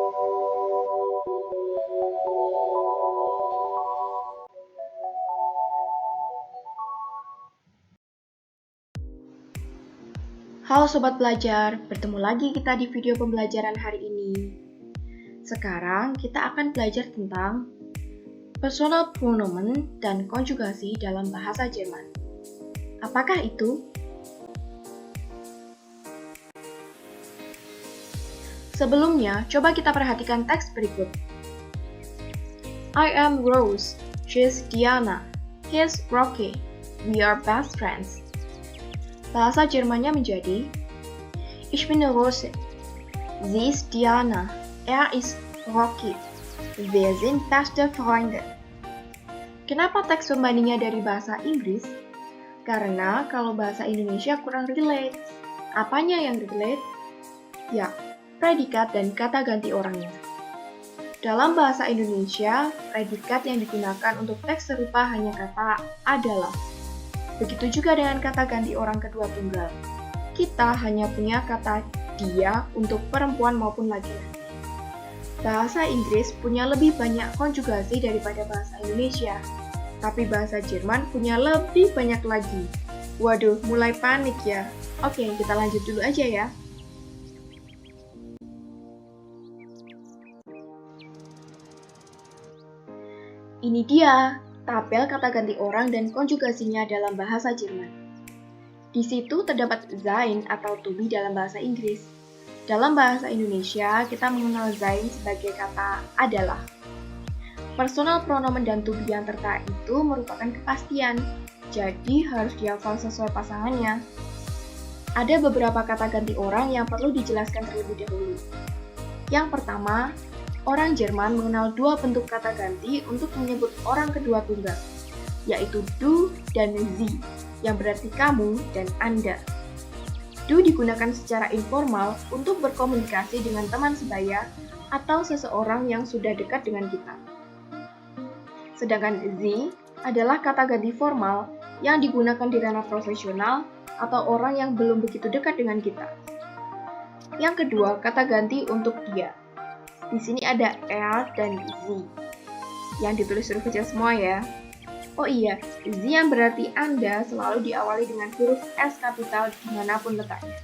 Halo Sobat Belajar, bertemu lagi kita di video pembelajaran hari ini. Sekarang kita akan belajar tentang personal pronomen dan konjugasi dalam bahasa Jerman. Apakah itu? Sebelumnya, coba kita perhatikan teks berikut. I am Rose, she's Diana, he's Rocky, we are best friends. Bahasa Jermannya menjadi Ich bin Rose, sie ist Diana, er ist Rocky, wir sind beste Freunde. Kenapa teks pembandingnya dari bahasa Inggris? Karena kalau bahasa Indonesia kurang relate. Apanya yang relate? Ya, predikat dan kata ganti orangnya. Dalam bahasa Indonesia, predikat yang digunakan untuk teks serupa hanya kata adalah. Begitu juga dengan kata ganti orang kedua tunggal. Kita hanya punya kata dia untuk perempuan maupun laki-laki. Bahasa Inggris punya lebih banyak konjugasi daripada bahasa Indonesia. Tapi bahasa Jerman punya lebih banyak lagi. Waduh, mulai panik ya. Oke, kita lanjut dulu aja ya. Ini dia tabel kata ganti orang dan konjugasinya dalam bahasa Jerman. Di situ terdapat sein atau to be dalam bahasa Inggris. Dalam bahasa Indonesia, kita mengenal sein sebagai kata adalah. Personal pronomen dan to be yang tertera itu merupakan kepastian, jadi harus dihafal sesuai pasangannya. Ada beberapa kata ganti orang yang perlu dijelaskan terlebih dahulu. Yang pertama, orang Jerman mengenal dua bentuk kata ganti untuk menyebut orang kedua tunggal, yaitu du dan sie, yang berarti kamu dan Anda. Du digunakan secara informal untuk berkomunikasi dengan teman sebaya atau seseorang yang sudah dekat dengan kita. Sedangkan sie adalah kata ganti formal yang digunakan di ranah profesional atau orang yang belum begitu dekat dengan kita. Yang kedua, kata ganti untuk dia. Di sini ada er dan sie, yang ditulis huruf kecil semua ya. Oh iya, sie yang berarti Anda selalu diawali dengan huruf S kapital dimanapun letaknya.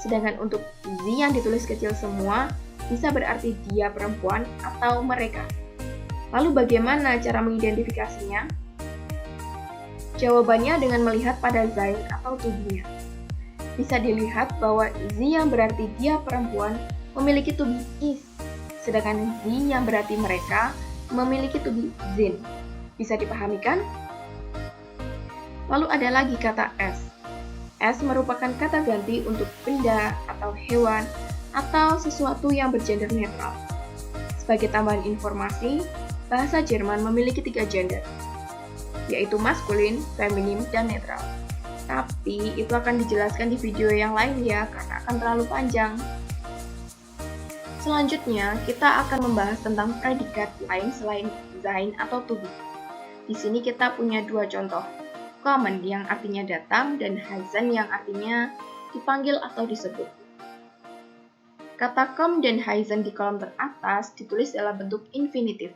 Sedangkan untuk sie yang ditulis kecil semua, bisa berarti dia perempuan atau mereka. Lalu bagaimana cara mengidentifikasinya? Jawabannya dengan melihat pada sein atau to be-nya. Bisa dilihat bahwa sie yang berarti dia perempuan memiliki to be is. Sedangkan sie yang berarti mereka memiliki to be sind. Bisa dipahami kan? Lalu ada lagi kata s. S merupakan kata ganti untuk benda atau hewan atau sesuatu yang bergender netral. Sebagai tambahan informasi, bahasa Jerman memiliki 3 gender, yaitu maskulin, feminim, dan netral. Tapi itu akan dijelaskan di video yang lain ya, karena akan terlalu panjang. Selanjutnya, kita akan membahas tentang predikat lain selain sein atau to be. Di sini kita punya 2 contoh, kommen yang artinya datang dan heißen yang artinya dipanggil atau disebut. Kata kommen dan heißen di kolom teratas ditulis dalam bentuk infinitif.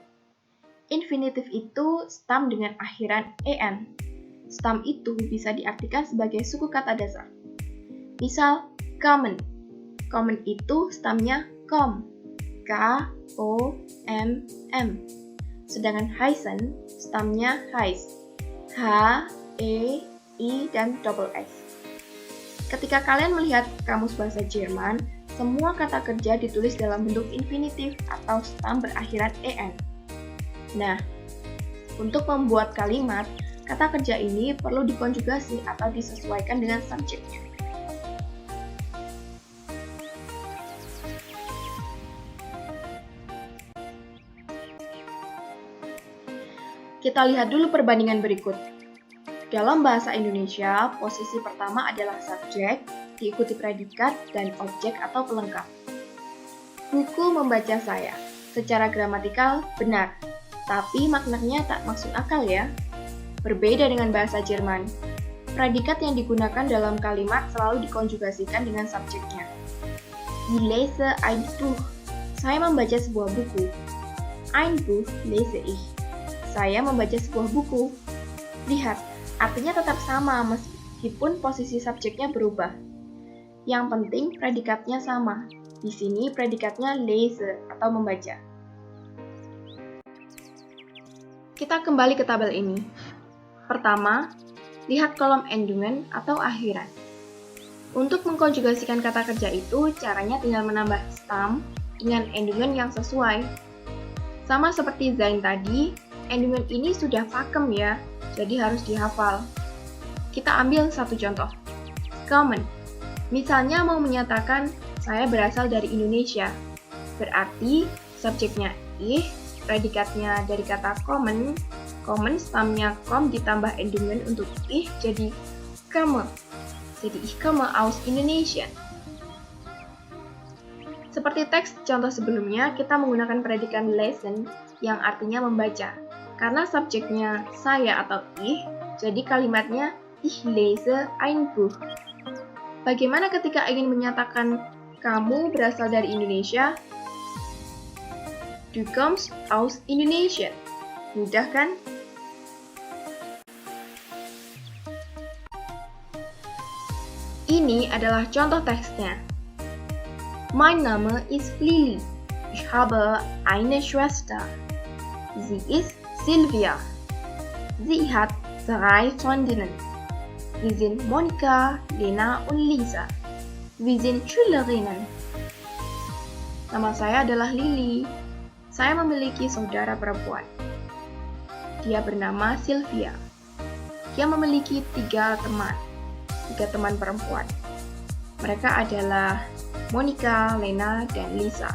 Infinitif itu stam dengan akhiran en. Stam itu bisa diartikan sebagai suku kata dasar. Misal, kommen. Kommen itu stamnya kom, K-O-M-M. Sedangkan heißen, stamnya heiß, H-E-I dan double S. Ketika kalian melihat kamus bahasa Jerman, semua kata kerja ditulis dalam bentuk infinitif atau stam berakhiran en. Nah, untuk membuat kalimat, kata kerja ini perlu dikonjugasi atau disesuaikan dengan subjeknya. Kita lihat dulu perbandingan berikut. Dalam bahasa Indonesia, posisi pertama adalah subjek, diikuti predikat dan objek atau pelengkap. Buku membaca saya. Secara gramatikal benar, tapi maknanya tak masuk akal ya. Berbeda dengan bahasa Jerman. Predikat yang digunakan dalam kalimat selalu dikonjugasikan dengan subjeknya. Ich lese ein Buch. Saya membaca sebuah buku. Ein Buch lese ich. Saya membaca sebuah buku. Lihat, artinya tetap sama meskipun posisi subjeknya berubah. Yang penting predikatnya sama. Di sini predikatnya lese atau membaca. Kita kembali ke tabel ini. Pertama, lihat kolom endungen atau akhiran. Untuk mengkonjugasikan kata kerja itu, caranya tinggal menambah stam dengan endungen yang sesuai. Sama seperti sein tadi, endungen ini sudah pakem ya, jadi harus dihafal. Kita ambil satu contoh. Kommen. Misalnya mau menyatakan, saya berasal dari Indonesia. Berarti, subjeknya ich, predikatnya dari kata kommen, stamnya kom ditambah endungen untuk ich jadi komme. Jadi ich komme aus Indonesia. Seperti teks contoh sebelumnya, kita menggunakan predikat lesen yang artinya membaca. Karena subjeknya saya atau ich, jadi kalimatnya ich lese ein Buch. Bagaimana ketika ingin menyatakan kamu berasal dari Indonesia? Du kommst aus Indonesia. Mudah kan? Ini adalah contoh teksnya. Mein Name ist Lili. Ich habe eine Schwester. Sie ist Silvia. Sie hat 3 Freundinnen. Wir sind Monika, Lena und Lisa. Wir sind Schülerinnen. Nama saya adalah Lili. Saya memiliki saudara perempuan. Dia bernama Sylvia. Dia memiliki 3 teman perempuan. Mereka adalah Monika, Lena, dan Lisa.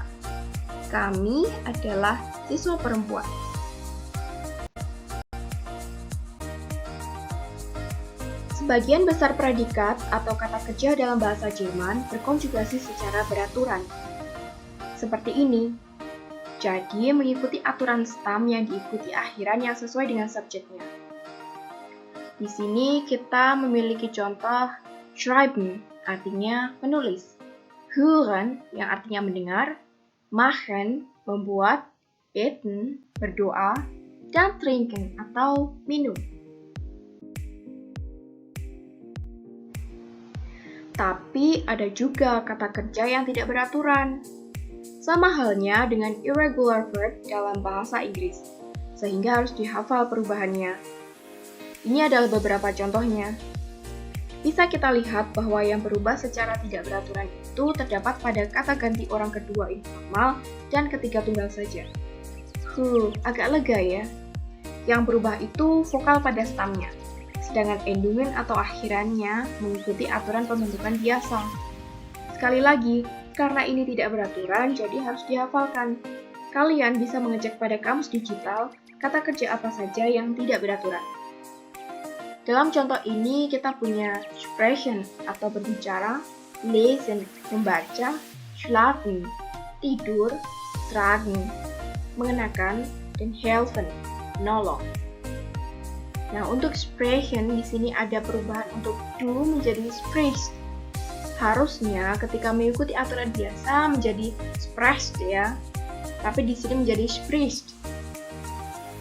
Kami adalah siswa perempuan. Sebagian besar predikat atau kata kerja dalam bahasa Jerman berkonjugasi secara beraturan. Seperti ini. Jadi, mengikuti aturan stam yang diikuti akhiran yang sesuai dengan subjeknya. Di sini kita memiliki contoh schreiben, artinya menulis. Hören, yang artinya mendengar. Machen, membuat. Beten, berdoa. Dan trinken, atau minum. Tapi ada juga kata kerja yang tidak beraturan. Sama halnya dengan irregular verb dalam bahasa Inggris, sehingga harus dihafal perubahannya. Ini adalah beberapa contohnya. Bisa kita lihat bahwa yang berubah secara tidak beraturan itu terdapat pada kata ganti orang kedua informal dan ketiga tunggal saja. Agak lega ya. Yang berubah itu vokal pada stamnya, sedangkan endungen atau akhirannya mengikuti aturan pembentukan biasa. Sekali lagi, karena ini tidak beraturan, jadi harus dihafalkan. Kalian bisa mengecek pada kamus digital kata kerja apa saja yang tidak beraturan. Dalam contoh ini kita punya sprechen atau berbicara, lesen, membaca, schlafen, tidur, tragen, mengenakan, dan helfen, menolong. Nah, untuk sprechen di sini ada perubahan untuk do menjadi spricht. Harusnya ketika mengikuti aturan biasa menjadi sprecht ya, tapi di sini menjadi spricht.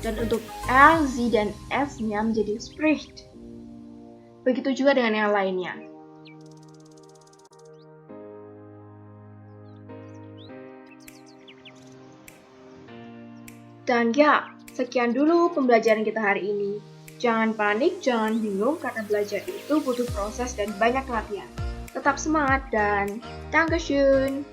Dan untuk L, Z, dan S-nya menjadi spricht. Begitu juga dengan yang lainnya. Dan ya, sekian dulu pembelajaran kita hari ini. Jangan panik, jangan bingung karena belajar itu butuh proses dan banyak latihan. Tetap semangat dan Dankeschön!